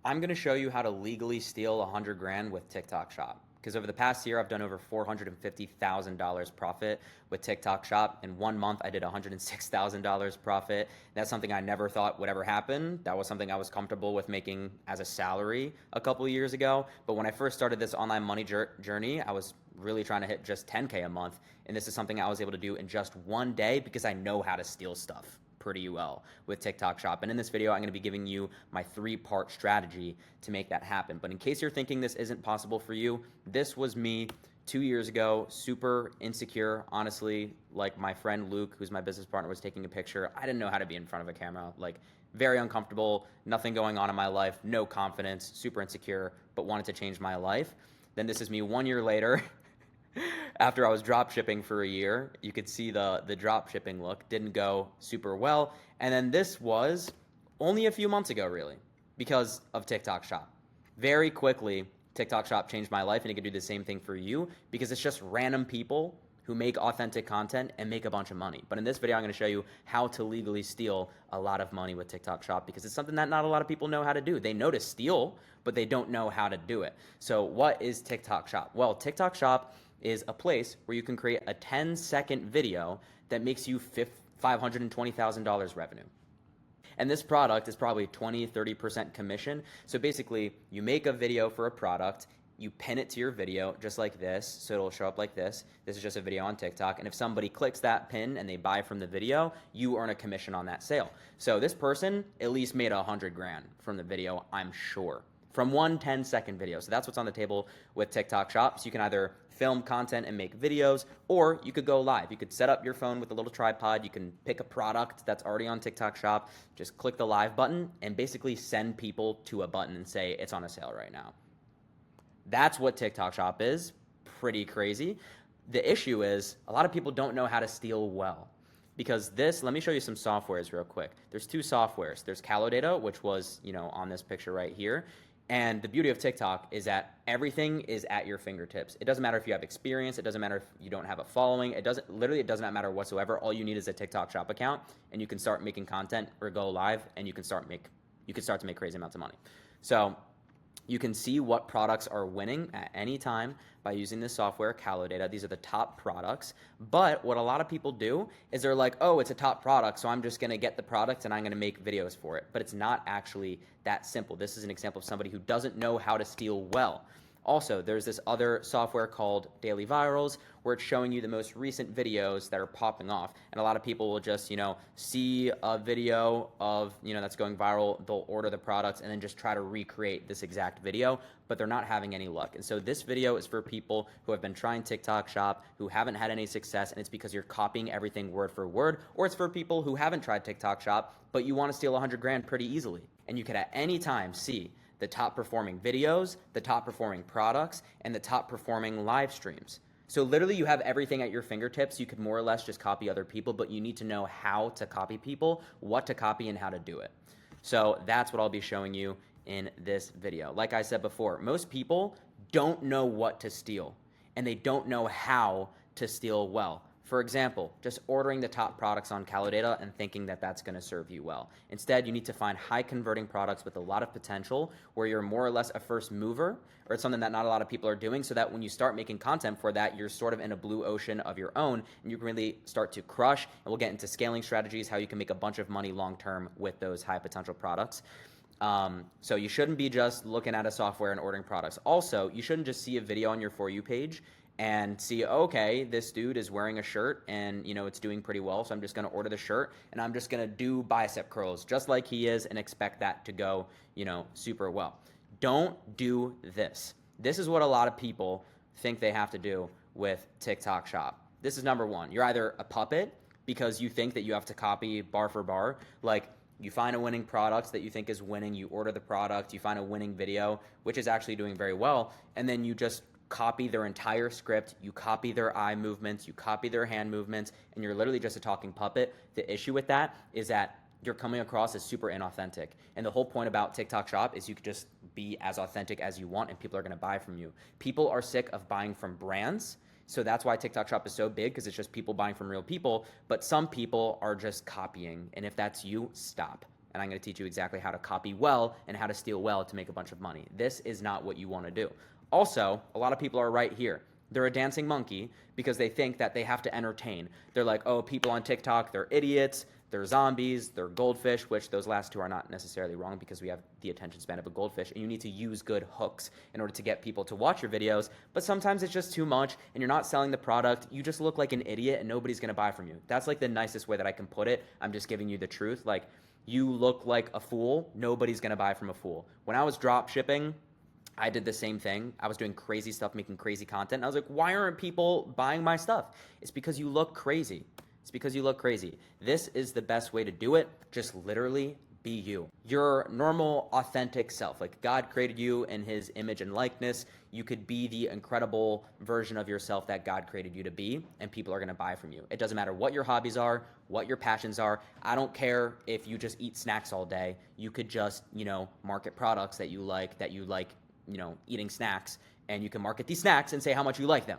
I'm going to show you how to legally steal 100 grand with TikTok Shop. Because over the past year, I've done over $450,000 profit with TikTok Shop. In 1 month, I did $106,000 profit. That's something I never thought would ever happen. That was something I was comfortable with making as a salary a couple of years ago. But when I first started this online money journey, I was really trying to hit just 10K a month. And this is something I was able to do in just one day because I know how to steal stuff pretty well with TikTok Shop. And in this video, I'm going to be giving you my 3-part strategy to make that happen. But in case you're thinking this isn't possible for you, this was me 2 years ago, super insecure, honestly. Like my friend Luke, who's my business partner, was taking a picture. I didn't know how to be in front of a camera, like very uncomfortable, nothing going on in my life, no confidence, super insecure, but wanted to change my life. Then this is me 1 year later. After I was drop shipping for a year, you could see the drop shipping look didn't go super well. And then this was only a few months ago, really, because of TikTok Shop. Very quickly, TikTok Shop changed my life, and it can do the same thing for you because it's just random people who make authentic content and make a bunch of money. But in this video, I'm going to show you how to legally steal a lot of money with TikTok Shop because it's something that not a lot of people know how to do. They know to steal, but they don't know how to do it. So what is TikTok Shop? Well, TikTok Shop is a place where you can create a 10-second video that makes you $520,000 revenue. And this product is probably 20-30% commission. So basically, you make a video for a product, you pin it to your video just like this, so it'll show up like this. This is just a video on TikTok, and if somebody clicks that pin and they buy from the video, you earn a commission on that sale. So this person at least made 100 grand from the video, I'm sure, from one 10-second video. So that's what's on the table with TikTok Shop. So you can either film content and make videos, or you could go live. You could set up your phone with a little tripod. You can pick a product that's already on TikTok Shop, just click the live button, and basically send people to a button and say it's on a sale right now. That's what TikTok Shop is. Pretty crazy. The issue is a lot of people don't know how to steal well. Because this, let me show you some softwares real quick. There's 2 softwares. There's CaloData, which was, on this picture right here. And the beauty of TikTok is that everything is at your fingertips. It doesn't matter if you have experience. It doesn't matter if you don't have a following. It does not matter whatsoever. All you need is a TikTok Shop account, and you can start making content or go live, and you can start to make crazy amounts of money. So you can see what products are winning at any time by using this software, CaloData. These are the top products. But what a lot of people do is they're like, oh, it's a top product, so I'm just going to get the product and I'm going to make videos for it. But it's not actually that simple. This is an example of somebody who doesn't know how to steal well. Also, there's this other software called Daily Virals where it's showing you the most recent videos that are popping off. And a lot of people will just, see a video of, that's going viral, they'll order the products and then just try to recreate this exact video, but they're not having any luck. And so this video is for people who have been trying TikTok Shop, who haven't had any success, and it's because you're copying everything word for word, or it's for people who haven't tried TikTok Shop, but you want to steal 100 grand pretty easily. And you could at any time see the top performing videos, the top performing products, and the top performing live streams. So literally you have everything at your fingertips. You could more or less just copy other people, but you need to know how to copy people, what to copy, and how to do it. So that's what I'll be showing you in this video. Like I said before, most people don't know what to steal, and they don't know how to steal well. For example, just ordering the top products on CaloData and thinking that that's going to serve you well. Instead, you need to find high converting products with a lot of potential where you're more or less a first mover, or it's something that not a lot of people are doing, so that when you start making content for that, you're sort of in a blue ocean of your own and you can really start to crush. And we'll get into scaling strategies, how you can make a bunch of money long term with those high potential products. So you shouldn't be just looking at a software and ordering products. Also, you shouldn't just see a video on your For You page and see, okay, this dude is wearing a shirt and, it's doing pretty well, so I'm just going to order the shirt and I'm just going to do bicep curls just like he is and expect that to go, super well. Don't do this. This is what a lot of people think they have to do with TikTok Shop. This is number 1. You're either a puppet because you think that you have to copy bar for bar, like you find a winning product that you think is winning, you order the product, you find a winning video, which is actually doing very well, and then you just copy their entire script, you copy their eye movements, you copy their hand movements, and you're literally just a talking puppet. The issue with that is that you're coming across as super inauthentic. And the whole point about TikTok Shop is you could just be as authentic as you want and people are going to buy from you. People are sick of buying from brands. So that's why TikTok Shop is so big, because it's just people buying from real people. But some people are just copying. And if that's you, stop. and I'm going to teach you exactly how to copy well and how to steal well to make a bunch of money. This is not what you want to do. Also, a lot of people are right here. They're a dancing monkey because they think that they have to entertain. They're like, oh, people on TikTok, they're idiots, they're zombies, they're goldfish, which those last two are not necessarily wrong because we have the attention span of a goldfish, and you need to use good hooks in order to get people to watch your videos, but sometimes it's just too much and you're not selling the product. You just look like an idiot and nobody's going to buy from you. That's like the nicest way that I can put it. I'm just giving you the truth. Like, you look like a fool, nobody's going to buy from a fool. When I was drop shipping, I did the same thing. I was doing crazy stuff, making crazy content. And I was like, why aren't people buying my stuff? It's because you look crazy. It's because you look crazy. This is the best way to do it. Just literally be you. Your normal, authentic self. Like, God created you in his image and likeness. You could be the incredible version of yourself that God created you to be, and people are going to buy from you. It doesn't matter what your hobbies are, what your passions are. I don't care if you just eat snacks all day. You could just, market products that you like, eating snacks, and you can market these snacks and say how much you like them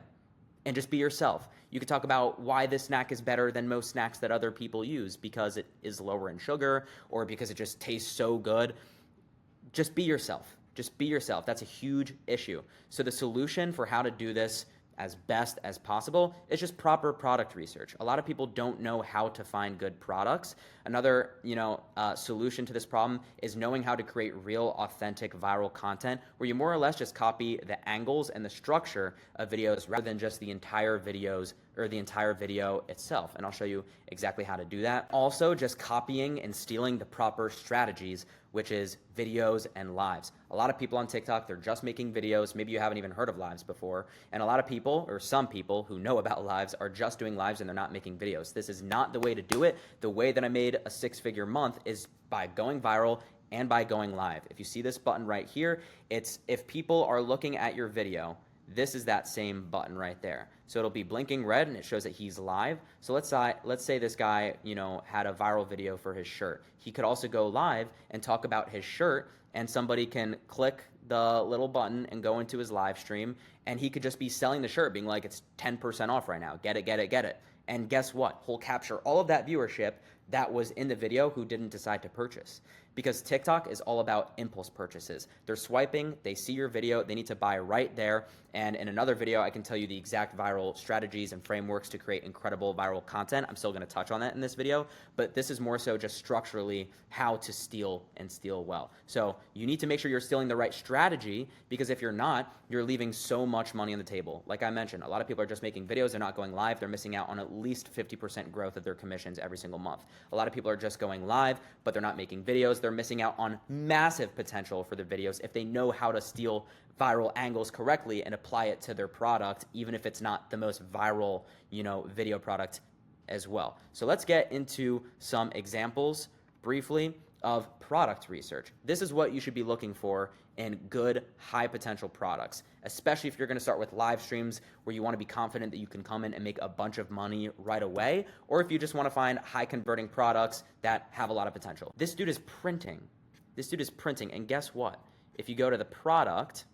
and just be yourself. You could talk about why this snack is better than most snacks that other people use because it is lower in sugar or because it just tastes so good. Just be yourself. Just be yourself. That's a huge issue. So the solution for how to do this as best as possible is just proper product research. A lot of people don't know how to find good products. Another, solution to this problem is knowing how to create real, authentic, viral content where you more or less just copy the angles and the structure of videos rather than just the entire videos or the entire video itself. And I'll show you exactly how to do that. Also, just copying and stealing the proper strategies, which is videos and lives. A lot of people on TikTok, they're just making videos. Maybe you haven't even heard of lives before. And a lot of people, or some people who know about lives, are just doing lives and they're not making videos. This is not the way to do it. The way that I made a six-figure month is by going viral and by going live. If you see this button right here, it's if people are looking at your video, this is that same button right there. So it'll be blinking red and it shows that he's live. So let's say this guy, had a viral video for his shirt. He could also go live and talk about his shirt, and somebody can click the little button and go into his live stream, and he could just be selling the shirt, being like, it's 10% off right now. Get it, get it, get it. And guess what? He'll capture all of that viewership that was in the video who didn't decide to purchase. Because TikTok is all about impulse purchases. They're swiping, they see your video, they need to buy right there. And in another video, I can tell you the exact viral strategies and frameworks to create incredible viral content. I'm still gonna touch on that in this video, but this is more so just structurally how to steal and steal well. So you need to make sure you're stealing the right strategy, because if you're not, you're leaving so much money on the table. Like I mentioned, a lot of people are just making videos, they're not going live, they're missing out on at least 50% growth of their commissions every single month. A lot of people are just going live, but they're not making videos. They're missing out on massive potential for their videos if they know how to steal viral angles correctly and apply it to their product, even if it's not the most viral, video product as well. So let's get into some examples briefly of product research. This is what you should be looking for in good, high potential products, especially if you're gonna start with live streams where you wanna be confident that you can come in and make a bunch of money right away, or if you just wanna find high converting products that have a lot of potential. This dude is printing. And guess what? If you go to the product,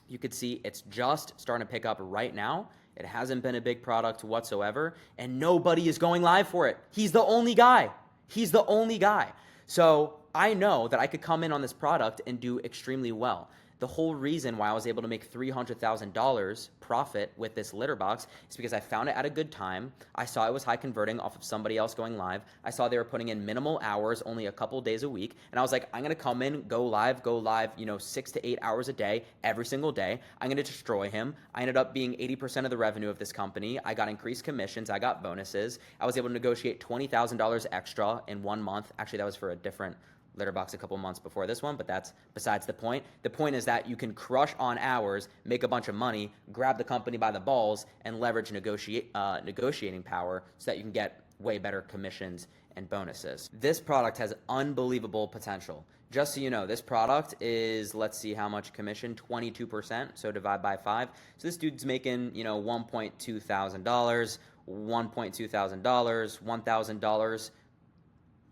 you could see it's just starting to pick up right now. It hasn't been a big product whatsoever, and nobody is going live for it. He's the only guy. So I know that I could come in on this product and do extremely well. The whole reason why I was able to make $300,000 profit with this litter box is because I found it at a good time. I saw it was high converting off of somebody else going live. I saw they were putting in minimal hours, only a couple days a week. And I was like, I'm going to come in, go live, 6 to 8 hours a day, every single day. I'm going to destroy him. I ended up being 80% of the revenue of this company. I got increased commissions. I got bonuses. I was able to negotiate $20,000 extra in 1 month. Actually, that was for a different litter box a couple months before this one, but that's besides the point. The point is that you can crush on hours, make a bunch of money, grab the company by the balls, and leverage negotiating power so that you can get way better commissions and bonuses. This product has unbelievable potential. Just so you know, this product is, let's see how much commission, 22%, so divide by 5. So this dude's making, $1.2 thousand, $1,000, $1,000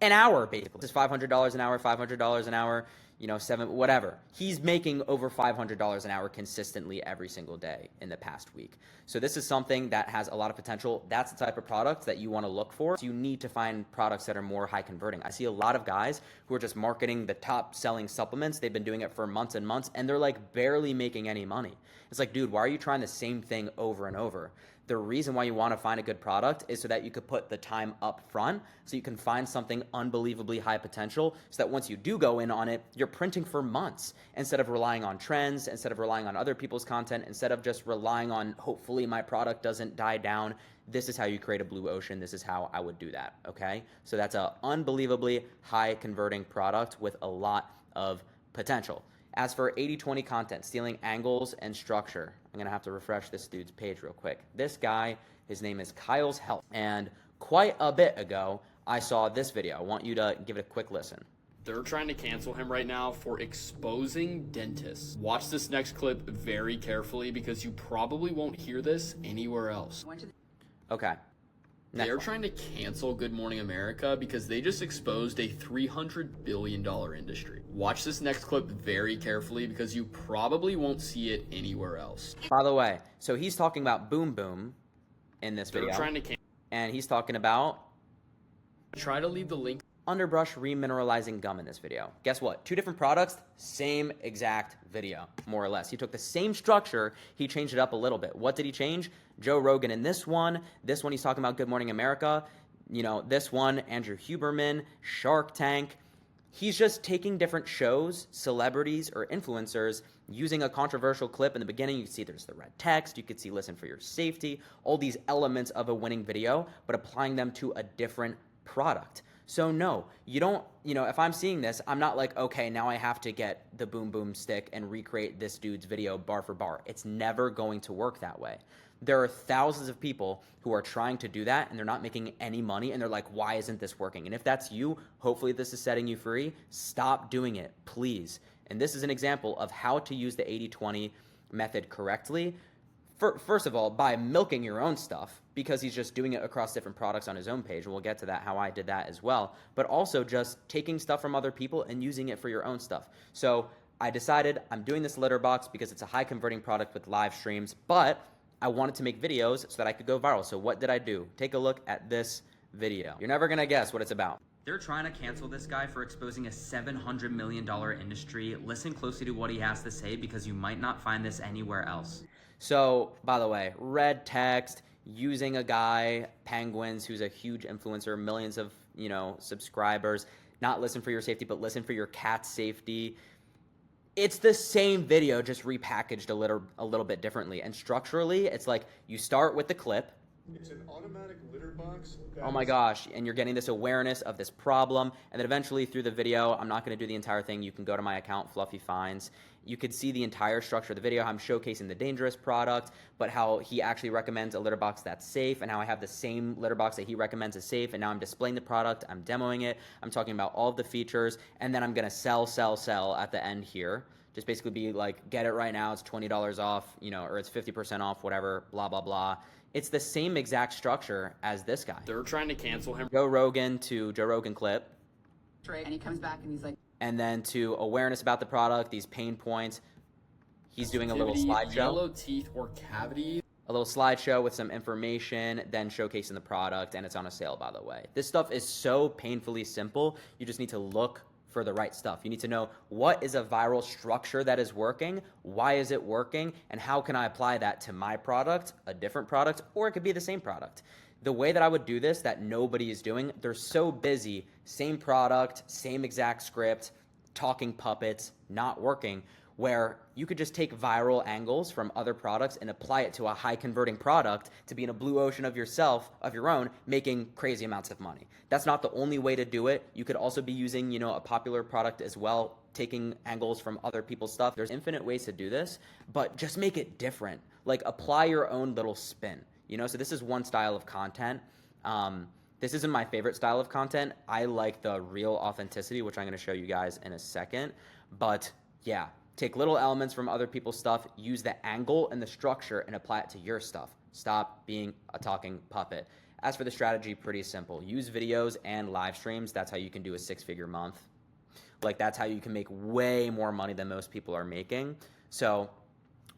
an hour, basically. This is $500 an hour, $500 an hour, seven, whatever. He's making over $500 an hour consistently every single day in the past week. So this is something that has a lot of potential. That's the type of product that you want to look for. So you need to find products that are more high converting. I see a lot of guys who are just marketing the top selling supplements. They've been doing it for months and months, and they're like barely making any money. It's like, dude, why are you trying the same thing over and over? The reason why you want to find a good product is so that you could put the time up front, so you can find something unbelievably high potential, so that once you do go in on it, you're printing for months instead of relying on trends, instead of relying on other people's content, instead of just relying on hopefully my product doesn't die down. This is how you create a blue ocean. This is how I would do that, okay? So that's an unbelievably high converting product with a lot of potential. As for 80/20 content, stealing angles and structure, I'm going to have to refresh this dude's page real quick. This guy, his name is Kyle's Health. And quite a bit ago, I saw this video. I want you to give it a quick listen. They're trying to cancel him right now for exposing dentists. Watch this next clip very carefully because you probably won't hear this anywhere else. Okay. They're trying to cancel Good Morning America because they just exposed a $300 billion industry. Watch this next clip very carefully because you probably won't see it anywhere else. By the way, so he's talking about Boom Boom in this video. They're trying to and he's talking about try to leave the link. Underbrush remineralizing gum in this video. Guess what? Two different products, same exact video, more or less. He took the same structure, he changed it up a little bit. What did he change? Joe Rogan in this one he's talking about Good Morning America. This one, Andrew Huberman, Shark Tank. He's just taking different shows, celebrities, or influencers, using a controversial clip. In the beginning, you can see there's the red text, you could see listen for your safety, all these elements of a winning video, but applying them to a different product. So no, you don't, if I'm seeing this, I'm not like, okay, now I have to get the Boom Boom stick and recreate this dude's video bar for bar. It's never going to work that way. There are thousands of people who are trying to do that and they're not making any money and they're like, why isn't this working? And if that's you, hopefully this is setting you free. Stop doing it, please. And this is an example of how to use the 80/20 method correctly. First of all, by milking your own stuff, because he's just doing it across different products on his own page, and we'll get to that, how I did that as well, but also just taking stuff from other people and using it for your own stuff. So I decided I'm doing this litter box because it's a high converting product with live streams, but I wanted to make videos so that I could go viral. So what did I do? Take a look at this video. You're never gonna guess what it's about. They're trying to cancel this guy for exposing a $700 million industry. Listen closely to what he has to say because you might not find this anywhere else. So, by the way, red text, using a guy, Penguins, who's a huge influencer, millions of, subscribers, not listen for your safety, but listen for your cat's safety. It's the same video, just repackaged a little bit differently. And structurally, it's like you start with the clip. It's an automatic litter box. Oh my gosh, and you're getting this awareness of this problem, and then eventually through the video, I'm not going to do the entire thing, you can go to my account, Fluffy Finds. You could see the entire structure of the video, how I'm showcasing the dangerous product, but how he actually recommends a litter box that's safe, and how I have the same litter box that he recommends is safe, and now I'm displaying the product, I'm demoing it, I'm talking about all of the features, and then I'm going to sell at the end here. Just basically be like, get it right now, it's $20 off, or it's 50% off, whatever, blah, blah, blah. It's the same exact structure as this guy. They're trying to cancel him. Joe Rogan to Joe Rogan clip. And he comes back and he's like, and then to awareness about the product, these pain points. He's doing a little slideshow. Yellow teeth or cavities. A little slideshow with some information, then showcasing the product, and it's on a sale, by the way. This stuff is so painfully simple. You just need to look for the right stuff. You need to know what is a viral structure that is working, why is it working, and how can I apply that to my product, a different product, or it could be the same product. The way that I would do this that nobody is doing, they're so busy, same product, same exact script, talking puppets, not working, where you could just take viral angles from other products and apply it to a high converting product to be in a blue ocean of your own, making crazy amounts of money. That's not the only way to do it. You could also be using, a popular product as well, taking angles from other people's stuff. There's infinite ways to do this, but just make it different. Like apply your own little spin, so this is one style of content. This isn't my favorite style of content. I like the real authenticity, which I'm going to show you guys in a second, but yeah. Take little elements from other people's stuff, use the angle and the structure, and apply it to your stuff. Stop being a talking puppet. As for the strategy, pretty simple. Use videos and live streams. That's how you can do a 6-figure month. Like, that's how you can make way more money than most people are making. So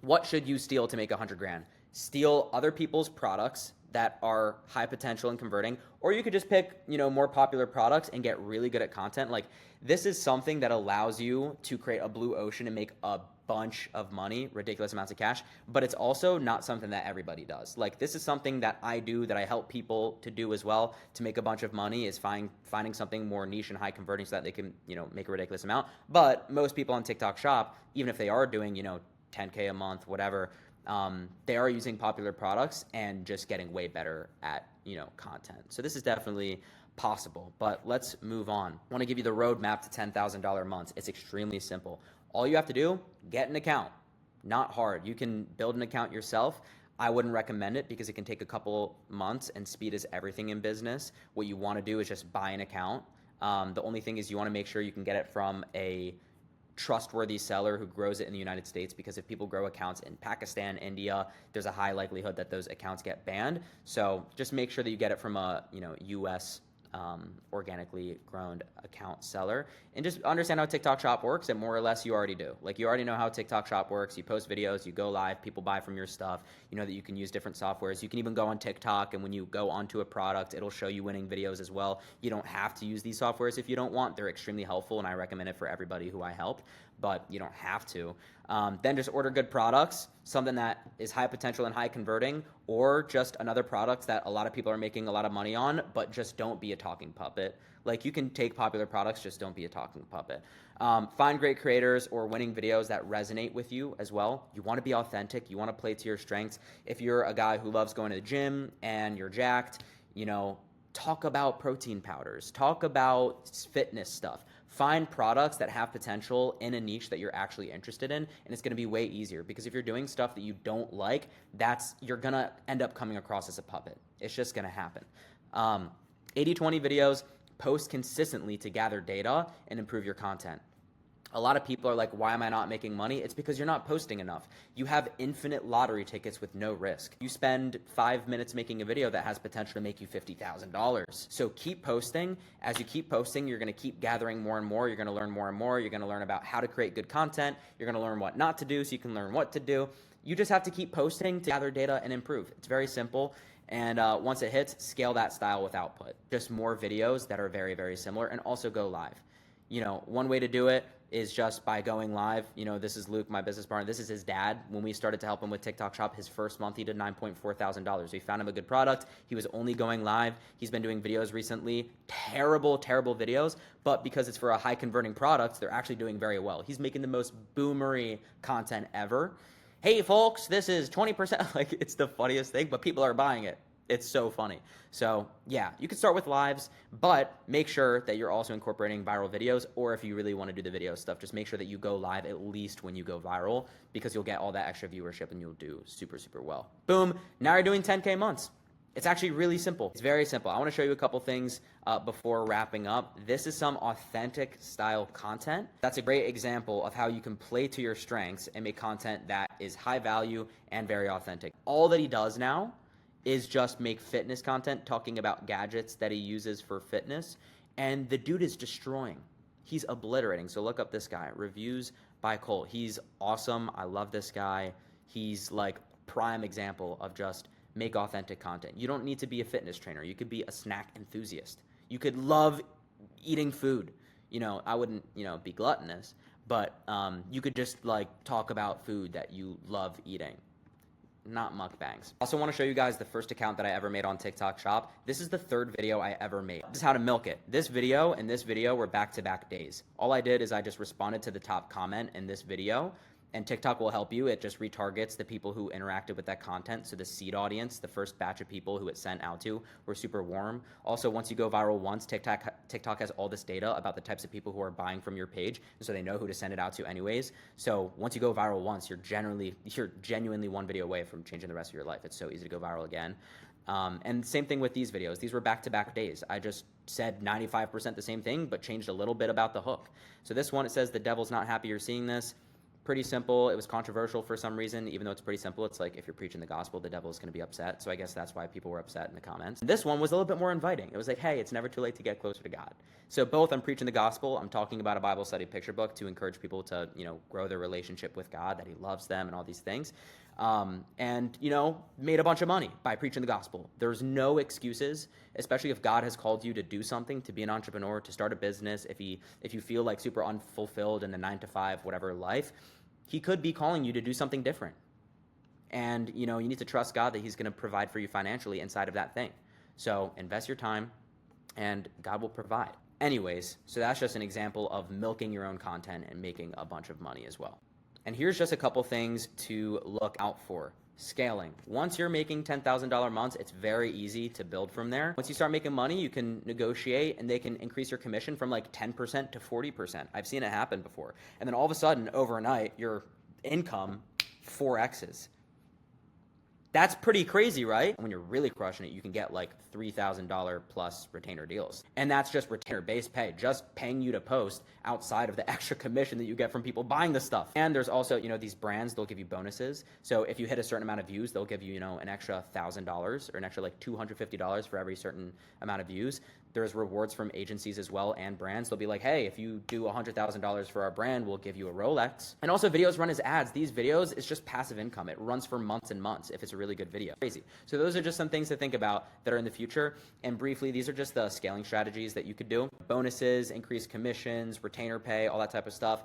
what should you steal to make 100 grand? Steal other people's products that are high potential in converting, or you could just pick, more popular products and get really good at content. Like, this is something that allows you to create a blue ocean and make a bunch of money, ridiculous amounts of cash, but it's also not something that everybody does. Like, this is something that I do, that I help people to do as well, to make a bunch of money, is finding something more niche and high converting so that they can, make a ridiculous amount. But most people on TikTok Shop, even if they are doing, 10K a month, whatever, they are using popular products and just getting way better at, content. So this is definitely possible, but let's move on. I want to give you the roadmap to $10,000 months. It's extremely simple. All you have to do, get an account. Not hard. You can build an account yourself. I wouldn't recommend it because it can take a couple months, and speed is everything in business. What you want to do is just buy an account. The only thing is you want to make sure you can get it from a trustworthy seller who grows it in the United States, because if people grow accounts in Pakistan, India, there's a high likelihood that those accounts get banned. So just make sure that you get it from a US organically grown account seller, and just understand how TikTok Shop works. And more or less you already do. Like, you already know how TikTok Shop works. You post videos, you go live, people buy from your stuff. You know that you can use different softwares. You can even go on TikTok, and when you go onto a product, it'll show you winning videos as well. You don't have to use these softwares if you don't want. They're extremely helpful, and I recommend it for everybody who I help, but you don't have to. Then just order good products, something that is high potential and high converting, or just another product that a lot of people are making a lot of money on, but just don't be a talking puppet. Like, you can take popular products, just don't be a talking puppet. Find great creators or winning videos that resonate with you as well. You want to be authentic. You want to play to your strengths. If you're a guy who loves going to the gym and you're jacked, talk about protein powders, talk about fitness stuff. Find products that have potential in a niche that you're actually interested in, and it's going to be way easier, because if you're doing stuff that you don't like, you're going to end up coming across as a puppet. It's just going to happen. 80-20 videos, post consistently to gather data and improve your content. A lot of people are like, why am I not making money? It's because you're not posting enough. You have infinite lottery tickets with no risk. You spend 5 minutes making a video that has potential to make you $50,000. So keep posting. As you keep posting, you're going to keep gathering more and more. You're going to learn more and more. You're going to learn about how to create good content. You're going to learn what not to do so you can learn what to do. You just have to keep posting to gather data and improve. It's very simple. And once it hits, scale that style with output. Just more videos that are very, very similar, and also go live. One way to do it is just by going live. This is Luke, my business partner. This is his dad. When we started to help him with TikTok Shop, his first month, he did $9.4 thousand. We found him a good product. He was only going live. He's been doing videos recently. Terrible, terrible videos. But because it's for a high converting product, they're actually doing very well. He's making the most boomery content ever. Hey folks, this is 20%. Like, it's the funniest thing, but people are buying it. It's so funny. So yeah, you can start with lives, but make sure that you're also incorporating viral videos, or if you really want to do the video stuff, just make sure that you go live at least when you go viral, because you'll get all that extra viewership and you'll do super, super well. Boom. Now you're doing 10K months. It's actually really simple. It's very simple. I want to show you a couple things before wrapping up. This is some authentic style content. That's a great example of how you can play to your strengths and make content that is high value and very authentic. All that he does now is just make fitness content, talking about gadgets that he uses for fitness, and the dude is destroying. He's obliterating. So look up this guy, Reviews by Cole. He's awesome. I love this guy. He's like prime example of just make authentic content. You don't need to be a fitness trainer. You could be a snack enthusiast. You could love eating food. I wouldn't, be gluttonous, but you could just like talk about food that you love eating. Not mukbangs. Also want to show you guys the first account that I ever made on TikTok Shop. This is the third video I ever made. This is how to milk it. This video and this video were back-to-back days. All I did is I just responded to the top comment in this video, and TikTok will help you. It just retargets the people who interacted with that content. So the seed audience, the first batch of people who it sent out to, were super warm. Also, once you go viral once, TikTok has all this data about the types of people who are buying from your page, so they know who to send it out to anyways. So once you go viral once, you're genuinely one video away from changing the rest of your life. It's so easy to go viral again. And same thing with these videos. These were back-to-back days. I just said 95% the same thing, but changed a little bit about the hook. So this one, it says, "The devil's not happy you're seeing this." pretty simple. It was controversial for some reason, even though it's pretty simple. It's like if you're preaching the gospel, the devil is going to be upset. So I guess that's why people were upset in the comments. This one was a little bit more inviting. It was like, hey, it's never too late to get closer to God. So both, I'm preaching the gospel. I'm talking about a Bible study picture book to encourage people to, grow their relationship with God, that he loves them and all these things. And made a bunch of money by preaching the gospel. There's no excuses, especially if God has called you to do something, to be an entrepreneur, to start a business. If you feel like super unfulfilled in the 9-to-5, whatever life, he could be calling you to do something different. And, you need to trust God that he's going to provide for you financially inside of that thing. So invest your time and God will provide. Anyways, so that's just an example of milking your own content and making a bunch of money as well. And here's just a couple things to look out for. Scaling. Once you're making $10,000 months, it's very easy to build from there. Once you start making money, you can negotiate and they can increase your commission from like 10% to 40%. I've seen it happen before. And then all of a sudden, overnight, your income 4x's. That's pretty crazy, right? When you're really crushing it, you can get like $3,000 plus retainer deals. And that's just retainer-based pay, just paying you to post outside of the extra commission that you get from people buying the stuff. And there's also, these brands, they'll give you bonuses. So if you hit a certain amount of views, they'll give you, an extra $1,000 or an extra like $250 for every certain amount of views. There's rewards from agencies as well and brands. They'll be like, hey, if you do $100,000 for our brand, we'll give you a Rolex. And also videos run as ads. These videos, it's just passive income. It runs for months and months if it's a really good video. Crazy. So those are just some things to think about that are in the future. And briefly, these are just the scaling strategies that you could do. Bonuses, increased commissions, retainer pay, all that type of stuff.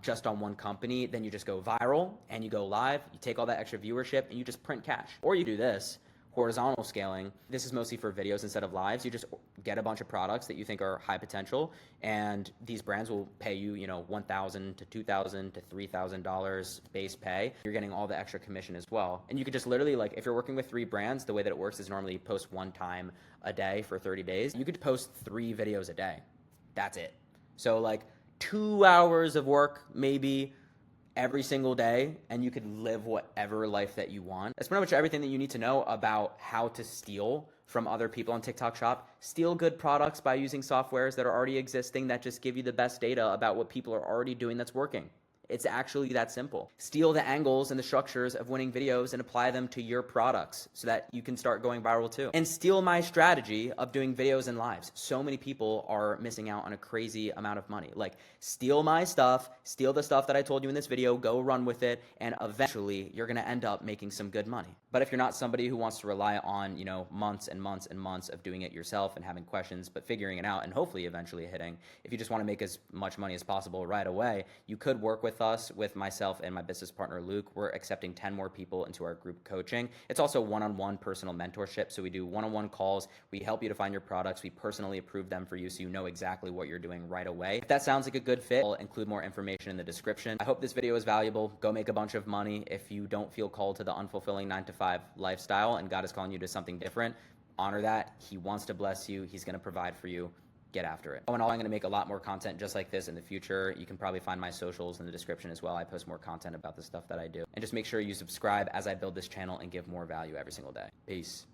Just on one company. Then you just go viral and you go live. You take all that extra viewership and you just print cash. Or you do this. Horizontal scaling. This is mostly for videos instead of lives. You just get a bunch of products that you think are high potential, and these brands will pay you, $1,000 to $2,000 to $3,000 base pay. You're getting all the extra commission as well. And you could just literally, like, if you're working with 3 brands, the way that it works is normally you post 1 time a day for 30 days. You could post 3 videos a day. That's it. So like 2 hours of work, maybe, every single day, and you could live whatever life that you want. That's pretty much everything that you need to know about how to steal from other people on TikTok Shop. Steal good products by using softwares that are already existing that just give you the best data about what people are already doing that's working. It's actually that simple. Steal the angles and the structures of winning videos and apply them to your products so that you can start going viral too. And steal my strategy of doing videos and lives. So many people are missing out on a crazy amount of money. Like, steal my stuff, steal the stuff that I told you in this video, go run with it, and eventually you're gonna end up making some good money. But if you're not somebody who wants to rely on, months and months and months of doing it yourself and having questions, but figuring it out and hopefully eventually hitting, if you just wanna make as much money as possible right away, you could work with us, with myself and my business partner, Luke. We're accepting 10 more people into our group coaching. It's also one-on-one personal mentorship. So we do one-on-one calls. We help you to find your products. We personally approve them for you so you know exactly what you're doing right away. If that sounds like a good fit, I'll include more information in the description. I hope this video is valuable. Go make a bunch of money. If you don't feel called to the unfulfilling 9-to-5 lifestyle and God is calling you to something different, honor that. He wants to bless you. He's going to provide for you. Get after it. Oh, and I'm going to make a lot more content just like this in the future. You can probably find my socials in the description as well. I post more content about the stuff that I do. And just make sure you subscribe as I build this channel and give more value every single day. Peace.